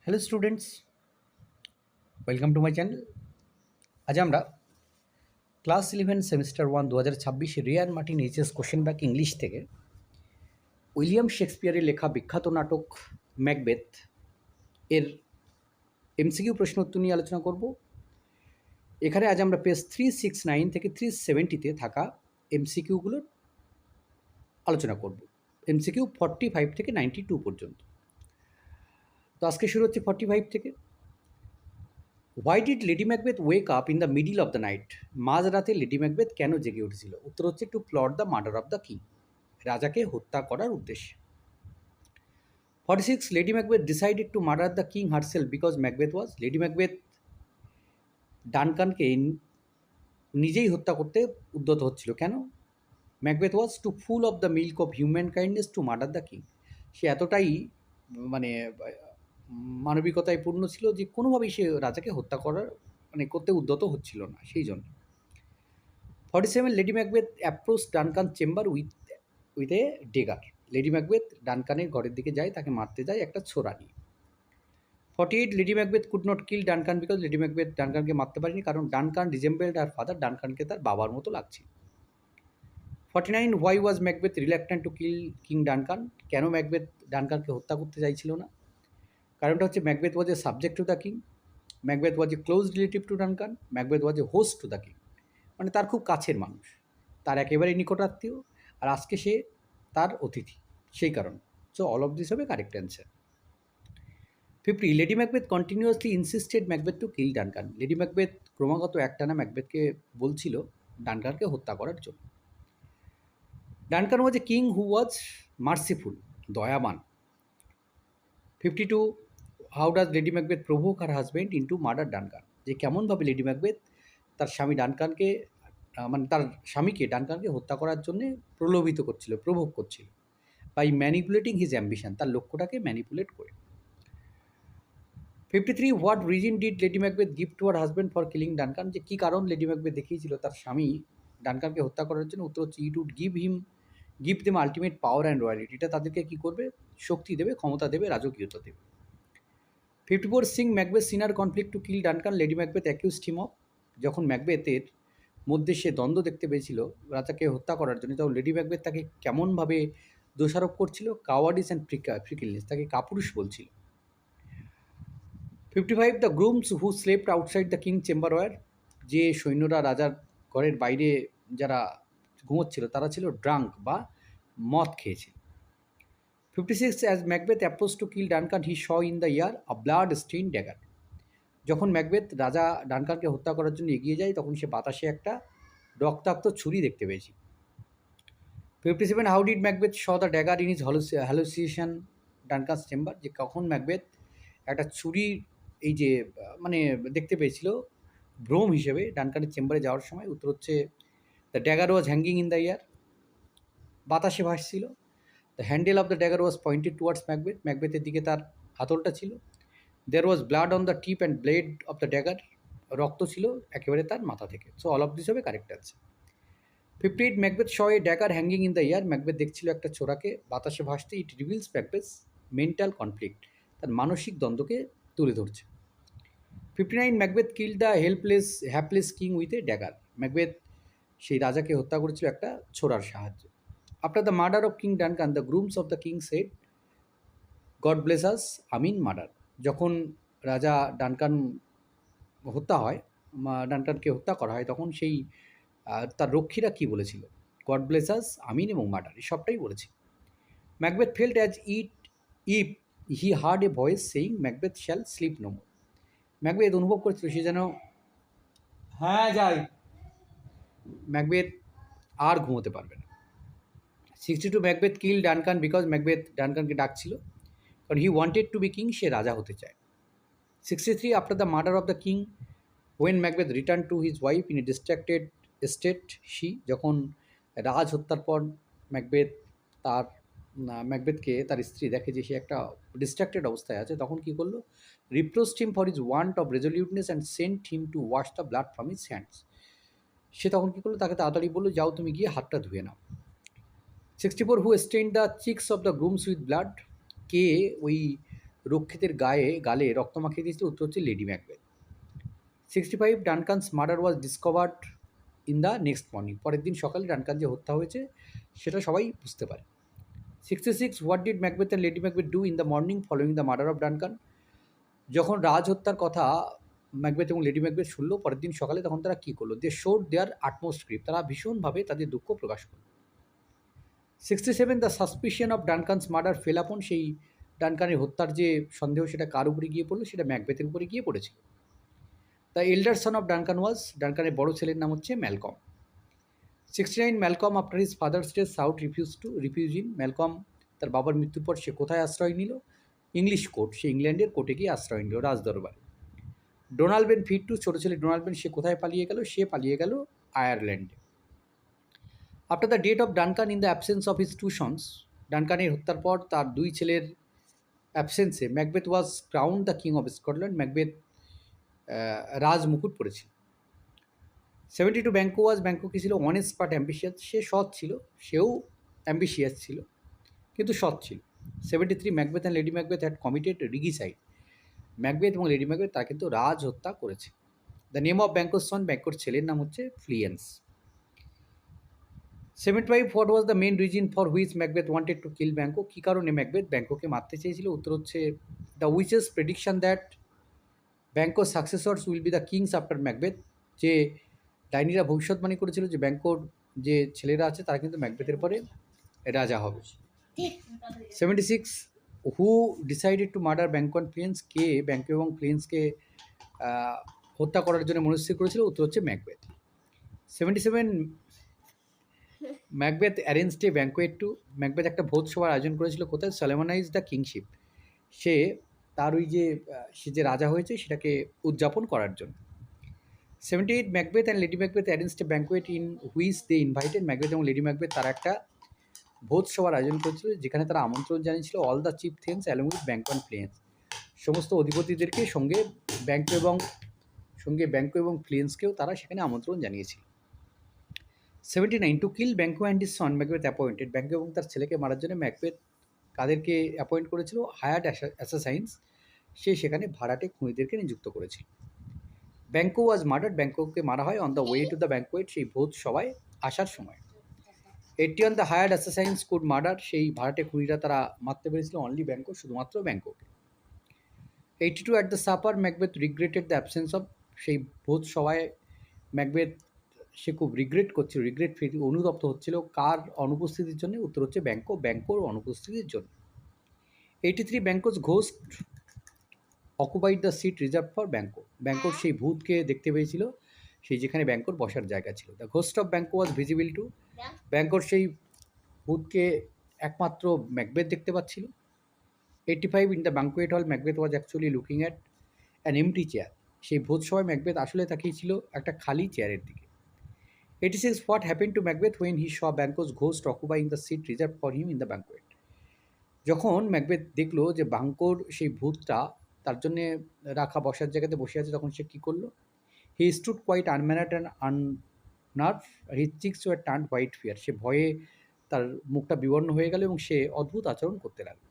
Hello students, welcome to my channel. আজ আমরা class 11 semester 1 2026 Ryan Martin HS question bank English থেকে William শেক্সপিয়ারের লেখা বিখ্যাত নাটক ম্যাকবেথ এর এমসিকিউ প্রশ্ন উত্তর নিয়ে আলোচনা করব। এখানে আজ আমরা পেজ 369 থেকে 370-তে থাকা এমসিকিউগুলোর আলোচনা করব। এমসিকিউ 45 থেকে 92 পর্যন্ত। তো আজকে শুরু হচ্ছে 45 থেকে। Why did lady Macbeth wake up in the middle of the night? মাঝরাতে লেডি ম্যাকবেথ কেন জেগে উঠেছিল? উত্তর হচ্ছে to plot the murder of the king, রাজাকে হত্যা করার উদ্দেশ্যে। 46 lady Macbeth decided to murder the king herself because Macbeth was, lady Macbeth ডানকানকে নিজেই হত্যা করতে উদ্যত হচ্ছিল কেন? Macbeth was too full of the milk of human kindness to murder the king, সে এতটাই মানে মানবিকতায় পূর্ণ ছিল যে কোনোভাবেই সে রাজাকে হত্যা করার করতে উদ্যত হচ্ছিল না, সেই জন্য। 47 lady Macbeth approach Duncan chamber with a dagger, lady Macbeth ডানকানের ঘরের দিকে যায়, তাকে মারতে যায় একটা ছোরা নিয়ে। 48 lady Macbeth could not kill Duncan because, lady Macbeth ডানকানকে মারতে পারেনি কারণ ডানকান রিজেম্বলড আর ফাদার, ডানকানকে তার বাবার মতো লাগছিল। 49 why was Macbeth reluctant to kill king Duncan, কেন ম্যাকবেথ ডানকানকে হত্যা করতে চাইছিল না? কারণটা হচ্ছে Macbeth was a subject to the king, Macbeth was a close relative to Duncan, Macbeth was a host to the king, মানে তার খুব কাছের মানুষ, তার একেবারে নিকটাত্মীয়, আর আজকে সে তার অতিথি, সেই কারণ। সো অল অফ দিস হবে correct answer. 50 lady Macbeth continuously insisted Macbeth two kill Duncan, Lady Macbeth ক্রমাগত একটানা ম্যাকবেথকে বলছিল ডানকানকে হত্যা করার জন্য। Duncan was a king who was merciful, দয়াবান। 52 how does lady Macbeth provoke her husband into murder Duncan, যে কেমনভাবে লেডি ম্যাকবেথ তার স্বামী ডানকানকে তার স্বামীকে ডানকানকে হত্যা করার জন্যে প্রলোভিত করছিল, প্রভোগ করছিল, বাই ম্যানিপুলেটিং হিজ অ্যাম্বিশন, তার লক্ষ্যটাকে ম্যানিপুলেট করে। 53 what reason did lady Macbeth give to her husband for killing Duncan, যে কী কারণ লেডি ম্যাকবেথ দেখিয়েছিল তার স্বামী ডানকানকে হত্যা করার জন্য? উত্তর হচ্ছে it would give them ultimate power and royalty, এটা তাদেরকে কী করবে? শক্তি দেবে, ক্ষমতা দেবে, রাজকীয়তা দেবে। 54 seeing Macbeth inner conflict to kill Duncan, Lady Macbeth accused him of, যখন ম্যাকবেথের মধ্যে সে দ্বন্দ্ব দেখতে পেয়েছিল রাজাকে হত্যা করার জন্য, তখন লেডি ম্যাকবেথ তাকে কেমনভাবে দোষারোপ করছিল? কাওয়ার্ডিস অ্যান্ড ফ্রিকিলনেস, তাকে কাপুরুষ বলছিল। 55 the grooms who slept outside the king chamber were, যে সৈন্যরা রাজার ঘরের বাইরে যারা ঘুমোচ্ছিল তারা ছিল ড্রাঙ্ক বা মদ খেয়েছিল। 56 as Macbeth approach to kill Duncan he saw in the air a blood stain dagger, যখন ম্যাকবেথ রাজা ডানকানকে হত্যা করার জন্য এগিয়ে যায় তখন সে বাতাসে একটা রক্তাক্ত ছুরি দেখতে পেয়েছি। 57 how did Macbeth saw the dagger in is hallucination Duncan's chamber, যে কখন ম্যাকবেথ একটা ছুরি এই যে দেখতে পেয়েছিল ভ্রম হিসেবে ডানকানের চেম্বারে যাওয়ার সময়? উত্তর হচ্ছে the dagger was hanging in the air, বাতাসে ভাসছিল। The handle of the dagger was pointed towards Macbeth, ম্যাকবেথের দিকে তার হাতলটা ছিল। There was blood on the tip and blade of the dagger, রক্ত ছিল একেবারে তার মাথা থেকে। সো অল অফ দিস হবে correct answer. 58 Macbeth saw a dagger hanging in the air, Macbeth দেখছিল একটা ছোরাকে বাতাসে ভাসতে। It reveals Macbeth's mental conflict, তার মানসিক দ্বন্দ্বকে তুলে ধরছে। 59 Macbeth kill the hapless king with a dagger, Macbeth সেই রাজাকে হত্যা করেছিল একটা ছোরার সাহায্যে। After the murder of king Duncan the grooms of the king said God bless us amen murder, যখন রাজা ডানকান হত্যা হয়, ডানকানকে হত্যা করা হয়, তখন সেই তার রক্ষীরা কী বলেছিল? গড ব্লেস আস, আমিন এবং মার্ডার, এই সবটাই বলেছে। Macbeth felt as if he heard a voice saying Macbeth shall sleep no more, Macbeth অনুভব করেছিল সে যেন ম্যাকবেথ আর ঘুমোতে পারবে না। 62 Macbeth kill Duncan because, Macbeth ডানকানকে ডাকছিল কারণ he wanted to be king, সে রাজা হতে চায়। 63 after the murder of the king when Macbeth return to his wife in a distracted state she, যখন রাজ হত্যার পর ম্যাকবেথ তার ম্যাকবেথকে তার স্ত্রী দেখে যে সে একটা ডিস্ট্র্যাক্টেড অবস্থায় আছে, তখন কী করলো? Reproached him for his want of resoluteness and sent him to wash the blood from his hands, সে তখন কী করলো? তাকে তাড়াতাড়ি বললো যাও তুমি গিয়ে হাতটা ধুয়ে নাও। 64 who stained the cheeks of the grooms with blood, কে ওই রক্ষিতের গালে রক্ত মাখিয়ে দিয়েছিল? উত্তর হচ্ছে lady Macbeth. 65 Duncan's murder was discovered in the next morning. পরের দিন সকালে ডানকান যে হত্যা হয়েছে সেটা সবাই বুঝতে পারে। 66 what did Macbeth and lady Macbeth do in the morning following the murder of Duncan. যখন রাজ হত্যার কথা ম্যাকবেথ এবং লেডি ম্যাকবেথ শুনলো পরের দিন সকালে, তখন তারা কী করলো? They showed their utmost grief. তারা ভীষণভাবে তাদের দুঃখ প্রকাশ করলো। 67 the suspicion of Duncan's murder fell upon. সেই ডানকানের হত্যার যে সন্দেহ সেটা কার উপরে গিয়ে পড়লো? সেটা ম্যাকবেথের উপরে গিয়ে পড়েছিল। The elder son of Duncan was, ডানকানের বড় ছেলের নাম হচ্ছে Malcolm. 69 Malcolm after his father's death sought refuge in. Malcolm তার বাবার মৃত্যুর পর সে কোথায় আশ্রয় নিল? English court. সে ইংল্যান্ডের কোর্টে গিয়ে আশ্রয় নিল, রাজদরবারে। ডোনাল্ড বেন ফিট টু, ছোটো ছেলে ডোনাল্ড বেন, সে কোথায় পালিয়ে গেল? সে পালিয়ে গেল আয়ারল্যান্ডে। After the death of Duncan in the absence of his two sons, ডানকানের হত্যার পর তার দুই ছেলের অ্যাবসেন্সে Macbeth was crown the king of Scotland. Macbeth রাজ মুকুট পড়েছিল। 72 ব্যাঙ্কো ওয়াজ, ব্যাঙ্কো কী ছিল? Honest but ambitious. সে সৎ ছিল, সেও অ্যাম্বিশিয়াস ছিল, কিন্তু সৎ ছিল। 73 Macbeth and lady Macbeth had committed regicide. Macbeth এবং লেডি ম্যাকবেথ তারা কিন্তু রাজ হত্যা করেছে। দ্য নেম অফ ব্যাঙ্কোর সন, ব্যাঙ্কোর ছেলের নাম হচ্ছে Fleance. 75 what was the main reason for which Macbeth wanted to kill Banquo. কী কারণে ম্যাকবেথ ব্যাঙ্কোকে মারতে চেয়েছিল? উত্তর হচ্ছে দ্য উইচেস প্রেডিকশন দ্যাট ব্যাঙ্কোর successors will be the kings after Macbeth. যে ডাইনিরা ভবিষ্যৎবাণী করেছিল যে ব্যাঙ্কোর যে ছেলেরা আছে তারা কিন্তু ম্যাকবেথের পরে রাজা হবে। 76 who decided to murder Banquo and Fleance. কে ব্যাঙ্কো এবং ফ্লিয়েন্সকে হত্যা করার জন্য মনস্থির করেছিল? উত্তর হচ্ছে Macbeth. 77 Macbeth arranged a banquet to. Macbeth একটা ভোজ সভার আয়োজন করেছিল কোথায়? সলোমনাইজ দ্য কিংশিপ। সে তার ওই যে সে যে রাজা হয়েছে সেটাকে উদযাপন করার জন্য। 78 Macbeth and lady Macbeth arranged a banquet in which they invited. Macbeth এবং লেডি ম্যাকবেথ তারা একটা ভোজ সভার আয়োজন করেছিল যেখানে তারা আমন্ত্রণ জানিয়েছিল all the chief thanes along with Banquo and Fleance. সমস্ত অধিপতিদেরকে সঙ্গে ব্যাঙ্কো এবং ফ্লিয়েন্সকেও তারা সেখানে আমন্ত্রণ জানিয়েছিল। 79 to kill Banquo and his son Macbeth appointed. Banquo এবং তার ছেলেকে মারার জন্য ম্যাকবেথ কাদেরকে অ্যাপয়েন্ট করেছিল? হায়ার্ড অ্যাসাসাইন্স। সে সেখানে ভাড়াটে খুনিদেরকে নিযুক্ত করেছিল। ব্যাঙ্কো ওয়াজ মার্ডার্ড। ব্যাঙ্কোকে মারা হয় on the way to the banquet, সেই ভোজ সভায় আসার সময়। 80 on the hired assassins could murder. সেই ভাড়াটে খুনিরা তারা মারতে পেরেছিল অনলি ব্যাঙ্কো, শুধুমাত্র ব্যাঙ্কোকে। 82 at the supper Macbeth regretted the absence of. সেই ভোজ সভায় ম্যাকবেথ সে খুব রিগ্রেট ফিল অনুতপ্ত হচ্ছিল কার অনুপস্থিতির জন্য? উত্তর হচ্ছে ব্যাঙ্কোর অনুপস্থিতির জন্য। 83 Banquo's ghost occupied the seat reserve for Banquo. ব্যাঙ্কোর সেই ভূতকে দেখতে পেয়েছিল সেই যেখানে ব্যাঙ্কোর বসার জায়গা ছিল। The ghost of Banquo was visible to. ব্যাঙ্কোর সেই ভূতকে একমাত্র ম্যাকবেথ দেখতে পাচ্ছিল। 85 in the banquet hall Macbeth was actually looking at an empty chair. সেই ভোজ সভায় ম্যাকবেথ আসলে তাকিয়েছিল একটা খালি চেয়ারের দিকে। 86 what happen to Macbeth when he saw Banquo's ghost occupying the seat reserve for him in the banquet. যখন ম্যাকবেথ দেখলো যে ব্যাঙ্কোর সেই ভূতটা তার জন্যে রাখা বসার জায়গাতে বসে আছে, তখন সে কী করলো? He stood quite unmanned and unnerve, his cheeks were turned white fear. সে ভয়ে তার মুখটা বিবর্ণ হয়ে গেল এবং সে অদ্ভুত আচরণ করতে লাগলো।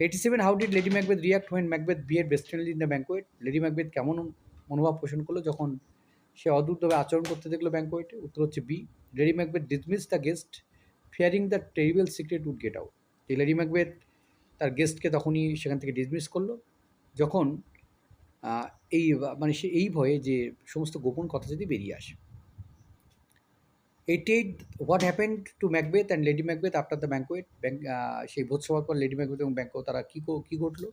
87 how did lady Macbeth react when Macbeth behaved bestially in the banquet. Lady Macbeth কেমন মনোভাব পোষণ করলো যখন সে অদ্ভুতভাবে আচরণ করতে দেখলো ব্যাঙ্কোয়েটে? উত্তর হচ্ছে B. Lady Macbeth dismiss the guest fearing the terrible secret would get out. এই লেডি ম্যাকবেথ তার গেস্টকে তখনই সেখান থেকে ডিসমিস করলো যখন সে এই ভয়ে যে সমস্ত গোপন কথা যদি বেরিয়ে আসে। 88 what happened to Macbeth and lady Macbeth after the banquet. সেই ভোজ সভার পর লেডি ম্যাকবেথ এবং ব্যাঙ্কো তারা কী ঘটলো?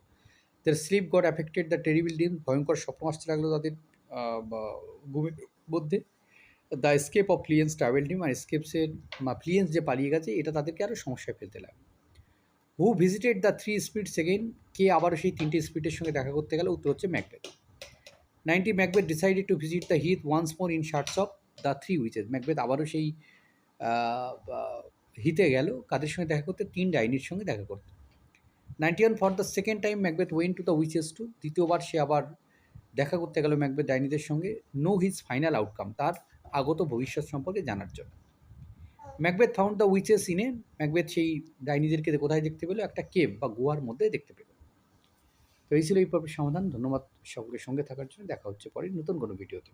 তার sleep got affected the terrible dream. ভয়ঙ্কর স্বপ্ন আসতে লাগলো তাদের ঘুমের মধ্যে। The escape of Fleance travel dream, আর ফ্লিয়েন্স যে পালিয়ে গেছে এটা তাদেরকে আরও সমস্যায় ফেলতে লাগলো। Who visited the three spirits again. কে আবারও সেই তিনটে স্পিরিটের সঙ্গে দেখা করতে গেল? উত্তর হচ্ছে Macbeth. 90 Macbeth decided to visit the heath once more in search of the three witches. Macbeth আবারও সেই হিতে গেল কাদের সঙ্গে দেখা করতে? তিন ডাইনির সঙ্গে দেখা করতে। 91 for the second time Macbeth went to the witches too. দ্বিতীয়বার সে আবার দেখা করতে গেল ম্যাকবেথ ডাইনিদের সঙ্গে নো হিজ ফাইনাল আউটকাম, তার আগত ভবিষ্যৎ সম্পর্কে জানার জন্য। ম্যাকবেথ ফাউন্ড দ্য উইচেস ইনে। ম্যাকবেথ সেই ডাইনিদেরকে কোথায় দেখতে পেল? একটা কেভ বা গুহার মধ্যে দেখতে পেল। এই ছিল এই পর্বের সমাধান। ধন্যবাদ সকলের সঙ্গে থাকার জন্য। দেখা হচ্ছে পরে নতুন কোনো ভিডিওতে।